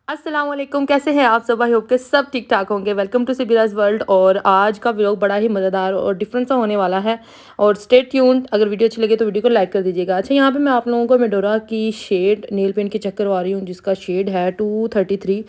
السلام علیکم، کیسے ہیں آپ سب؟ آئی ہوپ کہ سب ٹھیک ٹھاک ہوں گے۔ ویلکم ٹو سبیراز ورلڈ۔ اور آج کا ولاگ بڑا ہی مزیدار اور ڈفرینٹ سا ہونے والا ہے، اور اسٹے ٹیونڈ۔ اگر ویڈیو اچھی لگے تو ویڈیو کو لائک کر دیجیے گا۔ اچھا، یہاں پہ میں آپ لوگوں کو میڈورا کی شیڈ نیل پینٹ کی چیک کروا رہی ہوں، جس کا شیڈ ہے 233۔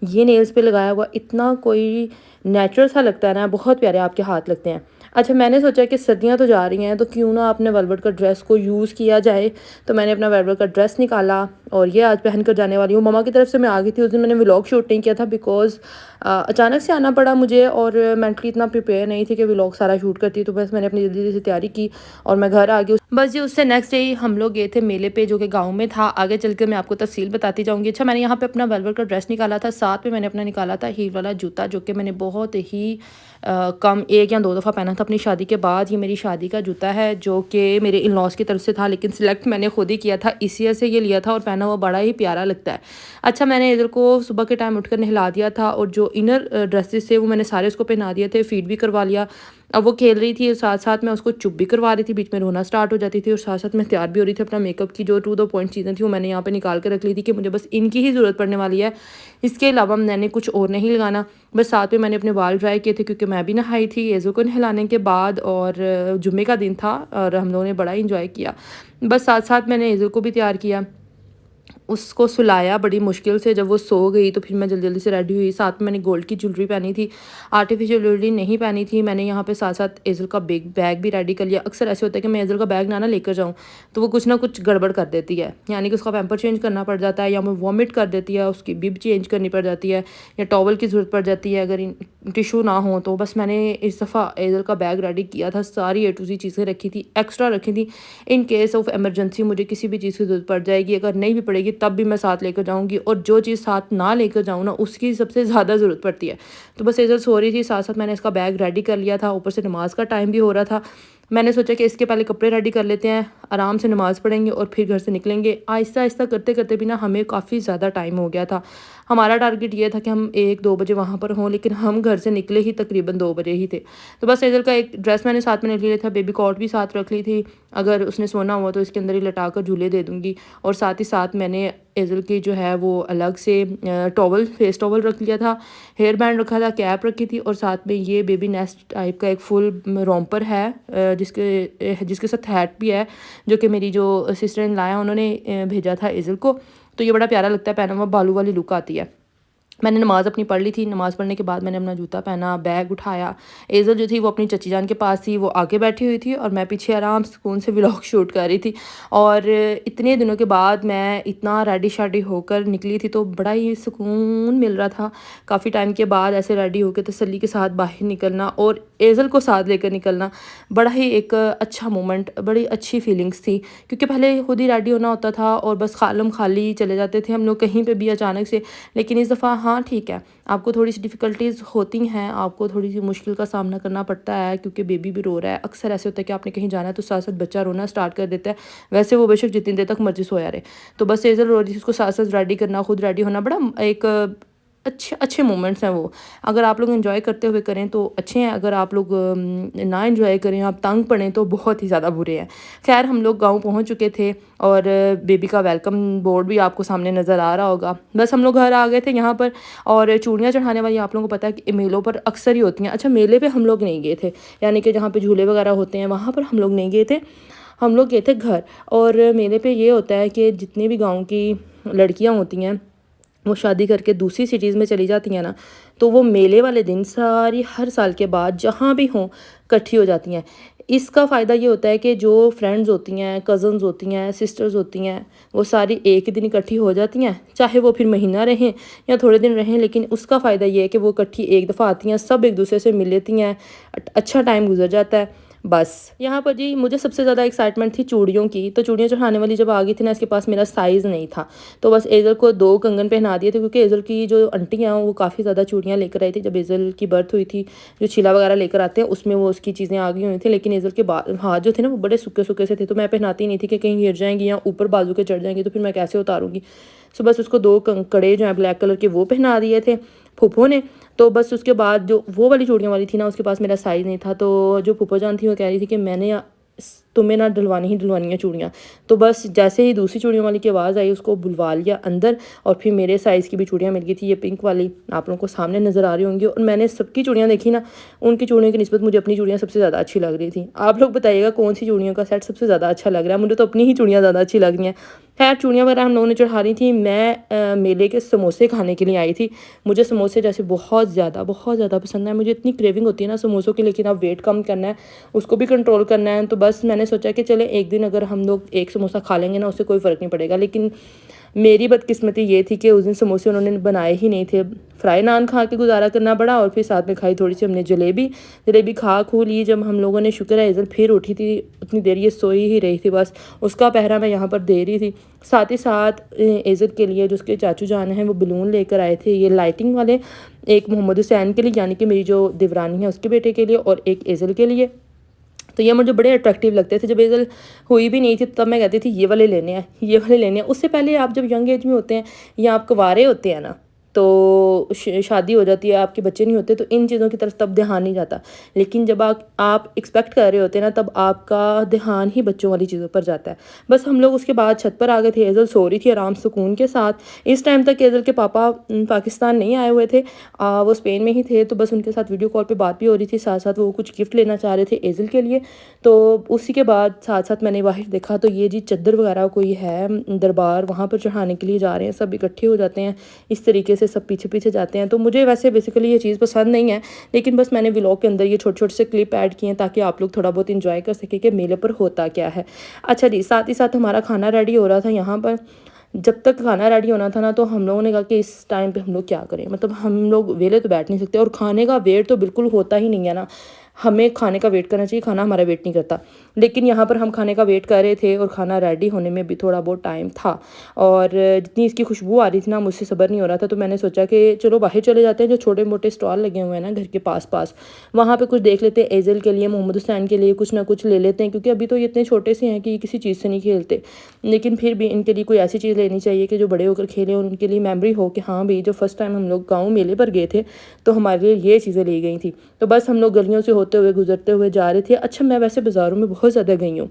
یہ نیلز پہ لگایا ہوا اتنا کوئی نیچرل سا لگتا ہے نا، بہت پیارے آپ کے ہاتھ لگتے ہیں۔ اچھا، میں نے سوچا کہ سردیاں تو جا رہی ہیں تو کیوں نہ اپنے ویلویٹ کا ڈریس کو یوز کیا جائے، تو میں نے اپنا ویلویٹ کا ڈریس نکالا اور یہ آج پہن کر جانے والی ہوں۔ مما کی طرف سے میں آ گئی تھی، اس دن میں نے ولاگ شوٹ نہیں کیا تھا بیکاز اچانک سے آنا پڑا مجھے، اور مینٹلی اتنا پریپیئر نہیں تھی کہ ولاگ سارا شوٹ کرتی، تو بس میں نے اپنی جلدی سے تیاری کی اور میں گھر آ گئی۔ بس جی، اس سے نیکسٹ ڈے ہم لوگ گئے تھے میلے پہ، جو کہ گاؤں میں تھا۔ آگے چل کے میں آپ کو تفصیل بتاتی جاؤں گی۔ اچھا، میں نے یہاں پہ اپنا ویلویٹ کا ڈریس نکالا تھا، ساتھ میں نے اپنا نکالا تھا ہیل والا جوتا، جو کہ میں نے بہت ہی کم 1 یا 2 دفعہ پہنا تھا اپنی شادی کے بعد۔ یہ میری شادی کا جوتا ہے، جو کہ میرے ان لاس کی طرف سے تھا، لیکن سلیکٹ میں نے خود ہی کیا تھا، اسی وجہ سے یہ لیا تھا، اور پہنا ہوا بڑا ہی پیارا لگتا ہے۔ اچھا، میں نے ادھر کو صبح کے ٹائم اٹھ کر نہلا دیا تھا، اور جو انر ڈریسز تھے وہ میں نے سارے اس کو پہنا دیے تھے، فیڈ بھی کروا لیا۔ اب وہ کھیل رہی تھی، اور ساتھ ساتھ میں اس کو چپ بھی کروا رہی تھی، بیچ میں رونا سٹارٹ ہو جاتی تھی، اور ساتھ ساتھ میں تیار بھی ہو رہی تھی۔ اپنا میک اپ کی جو 2 پوائنٹ چیزیں تھیں وہ میں نے یہاں پہ نکال کے رکھ لی تھی کہ مجھے بس ان کی ہی ضرورت پڑنے والی ہے، اس کے علاوہ میں نے کچھ اور نہیں لگانا۔ بس ساتھ میں نے اپنے بال ڈرائی کیے تھے، کیونکہ میں بھی نہائی تھی ایزو کو نہلانے کے بعد، اور جمعے کا دن تھا اور ہم لوگوں نے بڑا انجوائے کیا۔ بس ساتھ ساتھ میں نے ایزو کو بھی تیار کیا، اس کو سلایا بڑی مشکل سے۔ جب وہ سو گئی تو پھر میں جلدی جلدی سے ریڈی ہوئی۔ ساتھ میں نے گولڈ کی جولری پہنی تھی، آرٹیفیشل جولری نہیں پہنی تھی۔ میں نے یہاں پہ ساتھ ساتھ ایزل کا بیگ بھی ریڈی کر لیا۔ اکثر ایسے ہوتا ہے کہ میں ایزل کا بیگ نہ لے کر جاؤں تو وہ کچھ نہ کچھ گڑبڑ کر دیتی ہے، یعنی کہ اس کا پیمپر چینج کرنا پڑ جاتا ہے، یا وہ وامٹ کر دیتی ہے، اس کی بب چینج کرنی پڑ جاتی ہے، یا ٹاول کی ضرورت پڑ جاتی ہے اگر ٹیشو نہ ہو تو۔ بس میں نے اس دفعہ ایزل کا بیگ ریڈی کیا تھا، ساری A to Z چیزیں رکھی تھی، ایکسٹرا رکھی تھی، ان کیس آف ایمرجنسی مجھے کسی بھی چیز کی ضرورت پڑ جائے گی۔ اگر نہیں بھی پڑے گی تب بھی میں ساتھ لے کر جاؤں گی، اور جو چیز ساتھ نہ لے کر جاؤں نا اس کی سب سے زیادہ ضرورت پڑتی ہے۔ تو بس ایزل سو رہی تھی، ساتھ ساتھ میں نے اس کا بیگ ریڈی کر لیا تھا، اوپر سے نماز کا ٹائم بھی ہو رہا تھا۔ میں نے سوچا کہ اس کے پہلے کپڑے ریڈی کر لیتے ہیں، آرام سے نماز پڑھیں گے اور پھر گھر سے نکلیں گے۔ آہستہ آہستہ کرتے کرتے بھی نا ہمیں کافی زیادہ ٹائم ہو گیا تھا۔ ہمارا ٹارگٹ یہ تھا کہ ہم 1-2 بجے وہاں پر ہوں، لیکن ہم گھر سے نکلے ہی تقریباً 2 بجے ہی تھے۔ تو بس ایزل کا ایک ڈریس میں نے ساتھ میں لے لیا تھا، بیبی کاٹ بھی ساتھ رکھ لی تھی، اگر اس نے سونا ہوا تو اس کے اندر ہی لٹا کر جھولے دے دوں گی۔ اور ساتھ ہی ساتھ میں نے ایزل کی جو ہے وہ الگ سے ٹاول، فیس ٹاول رکھ لیا تھا، ہیئر بینڈ رکھا تھا، کیپ رکھی تھی، اور ساتھ میں یہ بیبی نیسٹ ٹائپ کا ایک فل رومپر ہے، جس کے ساتھ ہیٹ بھی ہے، جو کہ میری جو سسٹر ان لا ہے انہوں نے بھیجا تھا ایزل کو۔ تو یہ بڑا پیارا لگتا ہے، پہنا ہوا بالو والی لک آتی ہے۔ میں نے نماز اپنی پڑھ لی تھی، نماز پڑھنے کے بعد میں نے اپنا جوتا پہنا، بیگ اٹھایا۔ ایزل جو تھی وہ اپنی چچی جان کے پاس تھی، وہ آگے بیٹھی ہوئی تھی، اور میں پیچھے آرام سکون سے ولاگ شوٹ کر رہی تھی۔ اور اتنے دنوں کے بعد میں اتنا ریڈی شاڈی ہو کر نکلی تھی تو بڑا ہی سکون مل رہا تھا، کافی ٹائم کے بعد ایسے ریڈی ہو کے تسلی کے ساتھ باہر نکلنا اور ایزل کو ساتھ لے کر نکلنا، بڑا ہی ایک اچھا مومنٹ، بڑی اچھی فیلنگس تھی۔ کیونکہ پہلے خود ہی ریڈی ہونا ہوتا تھا اور بس خالم خالی چلے جاتے تھے ہم لوگ کہیں پہ بھی اچانک سے، لیکن اس دفعہ ہاں ٹھیک ہے، آپ کو تھوڑی سی ڈیفیکلٹیز ہوتی ہیں، آپ کو تھوڑی سی مشکل کا سامنا کرنا پڑتا ہے، کیونکہ بیبی بھی رو رہا ہے۔ اکثر ایسے ہوتا ہے کہ آپ نے کہیں جانا ہے تو ساتھ ساتھ بچہ رونا سٹارٹ کر دیتا ہے، ویسے وہ بے شک جتنی دیر تک مرضی سویا رہے۔ تو بس ایزل رو رہی تھی، اس کو ساتھ ساتھ ریڈی کرنا، خود ریڈی ہونا، بڑا ایک اچھے مومنٹس ہیں وہ۔ اگر آپ لوگ انجوائے کرتے ہوئے کریں تو اچھے ہیں، اگر آپ لوگ نہ انجوائے کریں، آپ تنگ پڑیں تو بہت ہی زیادہ برے ہیں۔ خیر، ہم لوگ گاؤں پہنچ چکے تھے، اور بیبی کا ویلکم بورڈ بھی آپ کو سامنے نظر آ رہا ہوگا۔ بس ہم لوگ گھر آ گئے تھے یہاں پر، اور چوڑیاں چڑھانے والی آپ لوگوں کو پتہ ہے کہ میلوں پر اکثر ہی ہوتی ہیں۔ اچھا، میلے پہ ہم لوگ نہیں گئے تھے، یعنی کہ جہاں پہ جھولے وغیرہ ہوتے ہیں وہاں پر ہم لوگ نہیں گئے تھے، ہم لوگ گئے تھے گھر۔ اور میلے پہ یہ ہوتا ہے کہ جتنی بھی گاؤں کی لڑکیاں ہوتی ہیں وہ شادی کر کے دوسری سٹیز میں چلی جاتی ہیں نا، تو وہ میلے والے دن ساری ہر سال کے بعد جہاں بھی ہوں کٹھی ہو جاتی ہیں۔ اس کا فائدہ یہ ہوتا ہے کہ جو فرینڈز ہوتی ہیں، کزنز ہوتی ہیں، سسٹرز ہوتی ہیں، وہ ساری ایک ہی دن اکٹھی ہو جاتی ہیں، چاہے وہ پھر مہینہ رہیں یا تھوڑے دن رہیں، لیکن اس کا فائدہ یہ ہے کہ وہ اکٹھی ایک دفعہ آتی ہیں، سب ایک دوسرے سے مل لیتی ہیں، اچھا ٹائم گزر جاتا ہے۔ بس یہاں پر جی مجھے سب سے زیادہ ایکسائٹمنٹ تھی چوڑیوں کی، تو چوڑیاں چڑھانے والی جب آ گئی تھی نا، اس کے پاس میرا سائز نہیں تھا، تو بس ایزل کو 2 کنگن پہنا دیے تھے، کیونکہ ایزل کی جو انٹی ہیں وہ کافی زیادہ چوڑیاں لے کر آئی تھی جب ایزل کی برتھ ہوئی تھی، جو چھیلا وغیرہ لے کر آتے ہیں اس میں وہ اس کی چیزیں آ گئی ہوئی تھیں، لیکن ایزل کے ہاتھ جو تھے نا وہ بڑے سکے سکے سے تھے، تو میں پہناتی نہیں تھی کہ کہیں گر جائیں گی یا اوپر بازو کے چڑھ جائیں گی تو پھر میں کیسے اتاروں گی۔ سو بس اس کو 2 کڑے جو ہیں بلیک کلر کے وہ پہنا دیے تھے پھوپھو نے۔ تو بس اس کے بعد جو وہ والی چوڑیاں والی تھی نا، اس کے پاس میرا سائز نہیں تھا، تو جو پھوپھو جان تھی وہ کہہ رہی تھی کہ میں نے تمہیں نہ ڈلوانی ہی ڈلوانی ہیں چوڑیاں. تو بس جیسے ہی دوسری چوڑیوں والی کی آواز آئی اس کو بلوا لیا اندر, اور پھر میرے سائز کی بھی چوڑیاں مل گئی تھی, یہ پنک والی آپ لوگوں کو سامنے نظر آ رہی ہوں گی. اور میں نے سب کی چوڑیاں دیکھی نا, ان کی چوڑیوں کی نسبت مجھے اپنی چوڑیاں سب سے زیادہ اچھی لگ رہی تھیں. آپ لوگ بتائیے گا کون سی چوڑیوں کا سیٹ سب سے زیادہ اچھا لگ رہا ہے. مجھے تو اپنی ہی چوڑیاں زیادہ اچھی لگ رہی ہیں. خیر چوڑیاں وغیرہ ہم لوگوں نے چڑھا رہی تھیں. میں میلے کے سموسے کھانے کے لیے آئی تھی. مجھے سموسے جیسے بہت زیادہ پسند ہے. مجھے اتنی کریونگ ہوتی ہے نا سموسوں کی, لیکن اب ویٹ کم کرنا ہے, اس کو بھی کنٹرول کرنا ہے. تو بس میں نے سوچا کہ چلے ایک دن اگر ہم لوگ ایک سموسہ کھا لیں گے نا, اس سے کوئی فرق نہیں پڑے گا. لیکن میری بدقسمتی یہ تھی کہ اس دن سموسے انہوں نے بنائے ہی نہیں تھے. فرائی نان کھا کے گزارا کرنا پڑا, اور پھر ساتھ میں کھائی تھوڑی سی ہم نے جلیبی کھا لی. جب ہم لوگوں نے, شکر ہے ایزل پھر اٹھی تھی, اتنی دیر یہ سوئی ہی رہی تھی, بس اس کا پہرا میں یہاں پر دے رہی تھی. ساتھ ہی ساتھ ایزل کے لیے جو اس کے چاچو جان ہیں وہ بلون لے کر آئے تھے, یہ لائٹنگ والے, ایک محمد حسین کے لیے یعنی کہ میری جو دیورانی ہے اس کے بیٹے کے لیے, اور ایک ایزل کے لیے. تو یہ مجھے بڑے اٹریکٹیو لگتے تھے. جب ایزل ہوئی بھی نہیں تھی تب میں کہتی تھی یہ والے لینے ہیں. اس سے پہلے آپ جب ینگ ایج میں ہوتے ہیں یا آپ کنوارے ہوتے ہیں نا, تو شادی ہو جاتی ہے, آپ کے بچے نہیں ہوتے, تو ان چیزوں کی طرف تب دھیان نہیں جاتا. لیکن جب آپ ایکسپیکٹ کر رہے ہوتے ہیں نا, تب آپ کا دھیان ہی بچوں والی چیزوں پر جاتا ہے. بس ہم لوگ اس کے بعد چھت پر آ گئے تھے. ایزل سو رہی تھی آرام سکون کے ساتھ. اس ٹائم تک ایزل کے پاپا پاکستان نہیں آئے ہوئے تھے, وہ اسپین میں ہی تھے. تو بس ان کے ساتھ ویڈیو کال پہ بات بھی ہو رہی تھی, ساتھ ساتھ وہ کچھ گفٹ لینا چاہ رہے تھے ایزل کے لیے. تو اسی کے بعد ساتھ ساتھ میں نے باہر دیکھا, تو یہ جی چادر وغیرہ کوئی ہے دربار, وہاں پر چڑھانے کے لیے جا رہے ہیں, سب اکٹھے ہو جاتے ہیں اس طریقے سے, سب پیچھے پیچھے جاتے ہیں. تو مجھے ویسے بیسیکلی یہ چیز پسند نہیں ہے, لیکن بس میں نے ولاگ کے اندر یہ چھوٹے چھوٹے سے کلپ ایڈ کیے ہیں تاکہ آپ لوگ تھوڑا بہت انجوائے کر سکیں کہ میلے پر ہوتا کیا ہے. اچھا جی, ساتھ ہی ساتھ ہمارا کھانا ریڈی ہو رہا تھا یہاں پر. جب تک کھانا ریڈی ہونا تھا نا, تو ہم لوگوں نے کہا کہ اس ٹائم پہ ہم لوگ کیا کریں, مطلب ہم لوگ ویلے تو بیٹھ نہیں سکتے, اور کھانے کا ویٹ تو بالکل ہوتا ہی نہیں ہے نا. ہمیں کھانے کا ویٹ کرنا چاہیے, کھانا ہمارا ویٹ نہیں کرتا. لیکن یہاں پر ہم کھانے کا ویٹ کر رہے تھے, اور کھانا ریڈی ہونے میں بھی تھوڑا بہت ٹائم تھا. اور جتنی اس کی خوشبو آ رہی تھی نا, مجھ سے صبر نہیں ہو رہا تھا. تو میں نے سوچا کہ چلو باہر چلے جاتے ہیں, جو چھوٹے موٹے اسٹال لگے ہوئے ہیں نا گھر کے پاس, وہاں پہ کچھ دیکھ لیتے ہیں. ایزل کے لیے, محمد حسین کے لیے کچھ نہ کچھ لے لیتے ہیں, کیونکہ ابھی تو یہ اتنے چھوٹے سے ہیں کہ یہ کسی چیز سے نہیں کھیلتے. لیکن پھر بھی ان کے لیے کوئی ایسی چیز لینی چاہیے کہ جو بڑے ہو کر کھیلیں, اور ان کے لیے میموری ہو کہ ہاں بھئی جو فرسٹ ٹائم ہم لوگ گاؤں میلے پر گئے تھے تو ہمارے لیے یہ چیزیں لی گئی تھیں. تو بس ہم لوگ گلیوں سے ہوتے ہوئے گزرتے ہوئے جا رہے تھے. اچھا میں ویسے بازاروں میں بہت زیادہ گئی ہوں,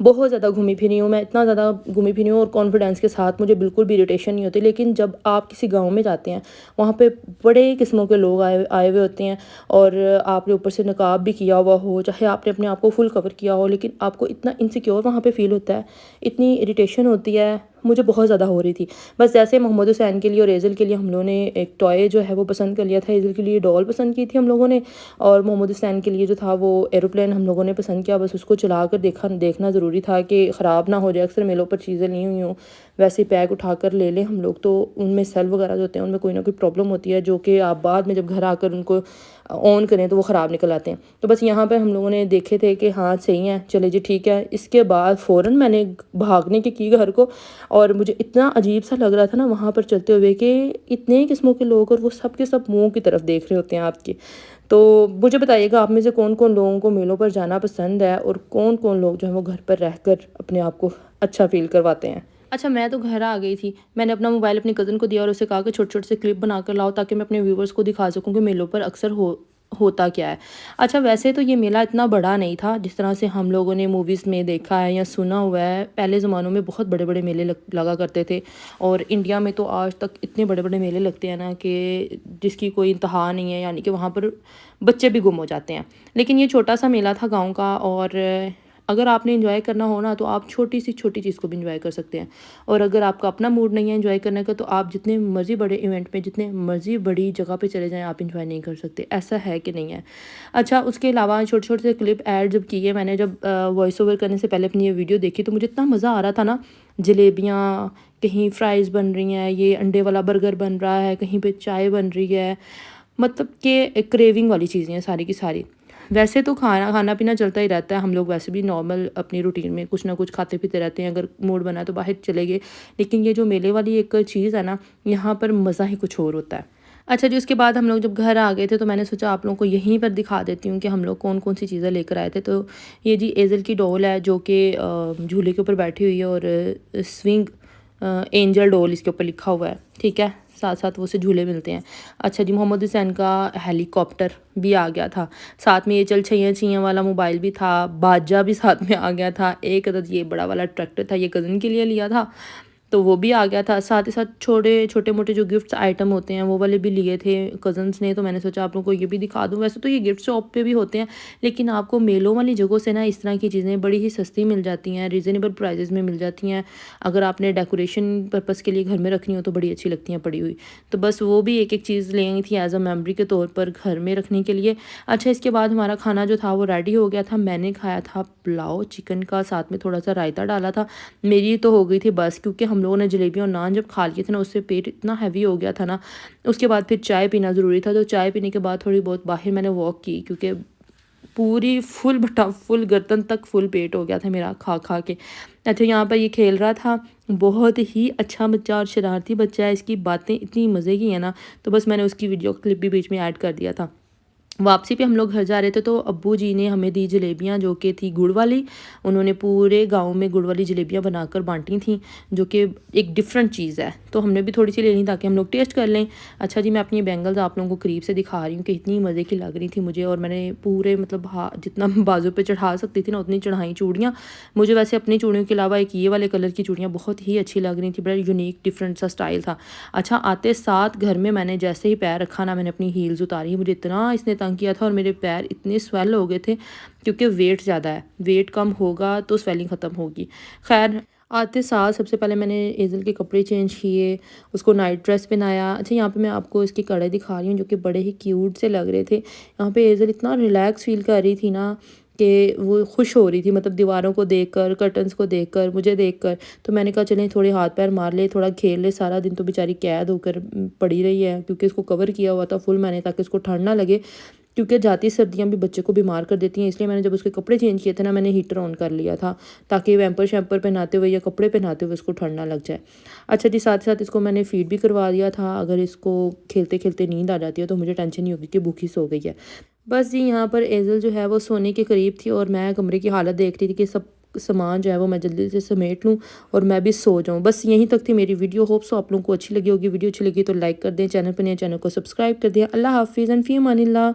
بہت زیادہ گھومی پھری ہوں, میں اتنا زیادہ گھومی پھری ہوں, اور کانفیڈینس کے ساتھ, مجھے بالکل بھی اریٹیشن نہیں ہوتی. لیکن جب آپ کسی گاؤں میں جاتے ہیں, وہاں پہ بڑے قسموں کے لوگ آئے ہوئے ہوتے ہیں, اور آپ نے اوپر سے نقاب بھی کیا ہوا ہو, چاہے آپ نے اپنے آپ کو فل کور کیا ہو, لیکن آپ کو اتنا انسیکیور وہاں پہ فیل ہوتا ہے, اتنی اریٹیشن ہوتی ہے. مجھے بہت زیادہ ہو رہی تھی. بس جیسے محمد حسین کے لیے اور ایزل کے لیے ہم لوگوں نے ایک ٹوائے جو ہے وہ پسند کر لیا تھا. ایزل کے لیے ڈال پسند کی تھی ہم لوگوں نے, اور محمد حسین کے لیے جو تھا وہ ایروپلین ہم لوگوں نے پسند کیا. بس اس کو چلا کر دیکھنا ضروری تھا کہ خراب نہ ہو جائے. اکثر میلوں پر چیزیں لی ہوئی ہوں, ویسے پیک اٹھا کر لے لیں ہم لوگ, تو ان میں سیل وغیرہ جو ہوتے ہیں ان میں کوئی نہ کوئی پرابلم ہوتی ہے, جو کہ آپ بعد میں جب گھر آ کر ان کو آن کریں تو وہ خراب نکل آتے ہیں. تو بس یہاں پہ ہم لوگوں نے دیکھے تھے کہ ہاں صحیح ہیں, چلے جی ٹھیک ہے. اس کے بعد فوراً میں نے بھاگنے کی گھر کو, اور مجھے اتنا عجیب سا لگ رہا تھا نا وہاں پر چلتے ہوئے کہ اتنے قسموں کے لوگ, اور وہ سب کے سب منہ کی طرف دیکھ رہے ہوتے ہیں آپ کے. تو مجھے بتائیے گا آپ میں سے کون کون لوگوں کو میلوں پر جانا پسند ہے, اور کون کون لوگ جو ہیں وہ گھر پر رہ کر اپنے آپ کو اچھا فیل کرواتے ہیں. اچھا میں تو گھر آ گئی تھی. میں نے اپنا موبائل اپنی کزن کو دیا اور اسے کہا کہ چھوٹے چھوٹے سے کلپ بنا کر لاؤ, تاکہ میں اپنے ویورز کو دکھا سکوں کہ میلوں پر اکثر ہوتا کیا ہے. اچھا ویسے تو یہ میلہ اتنا بڑا نہیں تھا جس طرح سے ہم لوگوں نے موویز میں دیکھا ہے یا سنا ہوا ہے. پہلے زمانوں میں بہت بڑے بڑے میلے لگا کرتے تھے, اور انڈیا میں تو آج تک اتنے بڑے بڑے میلے لگتے ہیں نا کہ جس کی کوئی انتہا نہیں ہے, یعنی کہ وہاں پر بچے بھی گم ہو جاتے ہیں. لیکن یہ چھوٹا سا میلہ تھا گاؤں کا, اور اگر آپ نے انجوائے کرنا ہو نا تو آپ چھوٹی سی چھوٹی چیز کو بھی انجوائے کر سکتے ہیں. اور اگر آپ کا اپنا موڈ نہیں ہے انجوائے کرنے کا, تو آپ جتنے مرضی بڑے ایونٹ میں, جتنے مرضی بڑی جگہ پہ چلے جائیں, آپ انجوائے نہیں کر سکتے. ایسا ہے کہ نہیں ہے. اچھا اس کے علاوہ چھوٹے چھوٹے سے کلپ ایڈ جب کیے, میں نے جب وائس اوور کرنے سے پہلے اپنی یہ ویڈیو دیکھی, تو مجھے اتنا مزہ آ رہا تھا نا. جلیبیاں, کہیں فرائز بن رہی ہیں, یہ انڈے والا برگر بن رہا ہے, کہیں پہ چائے بن رہی ہے, مطلب کہ کریونگ والی چیزیں ہیں ساری کی ساری. ویسے تو کھانا پینا چلتا ہی رہتا ہے, ہم لوگ ویسے بھی نارمل اپنی روٹین میں کچھ نہ کچھ کھاتے پیتے رہتے ہیں. اگر موڈ بنا تو باہر چلے گئے, لیکن یہ جو میلے والی ایک چیز ہے نا, یہاں پر مزہ ہی کچھ اور ہوتا ہے. اچھا جی, اس کے بعد ہم لوگ جب گھر آ گئے تھے تو میں نے سوچا آپ لوگوں کو یہیں پر دکھا دیتی ہوں کہ ہم لوگ کون کون سی چیزیں لے کر آئے تھے. تو یہ جی ایزل کی ڈول ہے جو کہ جھولے کے اوپر بیٹھی ہوئی ہے, اور سوئنگ اینجل ڈول اس کے اوپر لکھا ہوا ہے، ٹھیک ہے، ساتھ ساتھ وہ سے جھولے ملتے ہیں۔ اچھا جی، محمد حسین کا ہیلی کاپٹر بھی آ گیا تھا، ساتھ میں یہ چل چھیاں چھیاں والا موبائل بھی تھا، باجا بھی ساتھ میں آ گیا تھا، ایک عدد یہ بڑا والا ٹریکٹر تھا، یہ کزن کے لیے لیا تھا تو وہ بھی آ گیا تھا، ساتھ ہی ساتھ چھوٹے موٹے جو گفٹس آئٹم ہوتے ہیں وہ والے بھی لیے تھے کزنس نے، تو میں نے سوچا آپ لوگوں کو یہ بھی دکھا دوں۔ ویسے تو یہ گفٹ شاپ پہ بھی ہوتے ہیں، لیکن آپ کو میلوں والی جگہوں سے نا اس طرح کی چیزیں بڑی ہی سستی مل جاتی ہیں، ریزنیبل پرائزز میں مل جاتی ہیں، اگر آپ نے ڈیکوریشن پرپس کے لیے گھر میں رکھنی ہو تو بڑی اچھی لگتی ہیں پڑی ہوئی، تو بس وہ بھی ایک چیز لینی تھی ایز اے میموری کے طور پر گھر میں رکھنے کے لیے۔ اچھا اس کے بعد ہمارا کھانا جو تھا وہ ریڈی ہو گیا تھا، میں نے کھایا تھا پلاؤ چکن کا، ساتھ میں تھوڑا سا رائتا ڈالا تھا، میری تو ہو گئی تھی بس، کیونکہ ہم لوگوں نے جلیبی اور نان جب کھا لیے تھے نا اس سے پیٹ اتنا ہیوی ہو گیا تھا نا، اس کے بعد پھر چائے پینا ضروری تھا، تو چائے پینے کے بعد تھوڑی بہت باہر میں نے واک کی، کیونکہ پوری فل بٹا فل گردن تک فل پیٹ ہو گیا تھا میرا کھا کھا کے۔ اچھا یہاں پر یہ کھیل رہا تھا، بہت ہی اچھا بچہ اور شرارتی بچہ ہے، اس کی باتیں اتنی مزے کی ہیں نا، تو بس میں نے اس کی ویڈیو کلپ بھی بیچ میں ایڈ کر دیا تھا۔ واپسی پہ ہم لوگ گھر جا رہے تھے تو ابو جی نے ہمیں دی جلیبیاں جو کہ تھی گڑ والی، انہوں نے پورے گاؤں میں گڑ والی جلیبیاں بنا کر بانٹی تھیں، جو کہ ایک ڈیفرنٹ چیز ہے، تو ہم نے بھی تھوڑی سی لے لیں تاکہ ہم لوگ ٹیسٹ کر لیں۔ اچھا جی، میں اپنی بینگلز آپ لوگوں کو قریب سے دکھا رہی ہوں کہ اتنی مزے کی لگ رہی تھی مجھے، اور میں نے پورے مطلب جتنا بازو پہ چڑھا سکتی تھی نا اتنی چڑھائیں چوڑیاں۔ مجھے ویسے اپنی چوڑیوں کے علاوہ ایک یہ والے کلر کی چوڑیاں بہت ہی اچھی لگ رہی تھی، بڑا یونیک ڈفرینٹ سا سٹائل تھا۔ اچھا آتے ساتھ گھر میں نے جیسے ہی پیر رکھا نا، میں نے اپنی ہیلز اتاری، مجھے اتنا اس نے تنگ کیا تھا، اور میرے پیر اتنے سویل ہو گئے تھے کیونکہ ویٹ زیادہ ہے، ویٹ کم ہوگا تو سویلنگ ختم ہوگی۔ خیر آتے ساتھ سب سے پہلے میں نے ایزل کے کپڑے چینج کیے، اس کو نائٹ ڈریس پہنایا۔ اچھا یہاں پہ میں آپ کو اس کے کڑے دکھا رہی ہوں جو کہ بڑے ہی کیوٹ سے لگ رہے تھے، یہاں پہ ایزل اتنا ریلیکس فیل کر رہی تھی نا کہ وہ خوش ہو رہی تھی، مطلب دیواروں کو دیکھ کر، کرٹنز کو دیکھ کر، مجھے دیکھ کر، تو میں نے کہا چلیں تھوڑے ہاتھ پیر مار لے، تھوڑا کھیل لے، سارا دن تو بیچاری قید ہو کر پڑی رہی ہے، کیونکہ اس کو کور کیا ہوا تھا فل میں نے تاکہ اس کو ٹھنڈ نہ لگے، کیونکہ جاتی سردیاں بھی بچے کو بیمار کر دیتی ہیں، اس لیے میں نے جب اس کے کپڑے چینج کیے تھے نا میں نے ہیٹر آن کر لیا تھا تاکہ ویمپر شیمپر پہناتے ہوئے یا کپڑے پہناتے ہوئے اس کو ٹھنڈ نہ لگ جائے۔ اچھا جی ساتھ ساتھ اس کو میں نے فیڈ بھی کروا دیا تھا، اگر اس کو کھیلتے کھیلتے نیند آ جاتی ہے تو مجھے ٹینشن نہیں ہوگی کہ بھوکی سو گئی ہے۔ بس جی یہاں پر ایزل جو ہے وہ سونے کے قریب تھی، اور میں کمرے کی حالت دیکھ رہی تھی کہ سب سامان جو ہے وہ میں جلدی سے سمیٹ لوں اور میں بھی سو جاؤں۔ بس یہیں تک تھی میری ویڈیو، ہوپ سو آپ لوگوں کو اچھی لگی ہوگی، ویڈیو اچھی لگی تو لائک کر دیں، چینل پر نئے چینل کو سبسکرائب کر دیں۔ اللہ حافظ، فی امان اللہ۔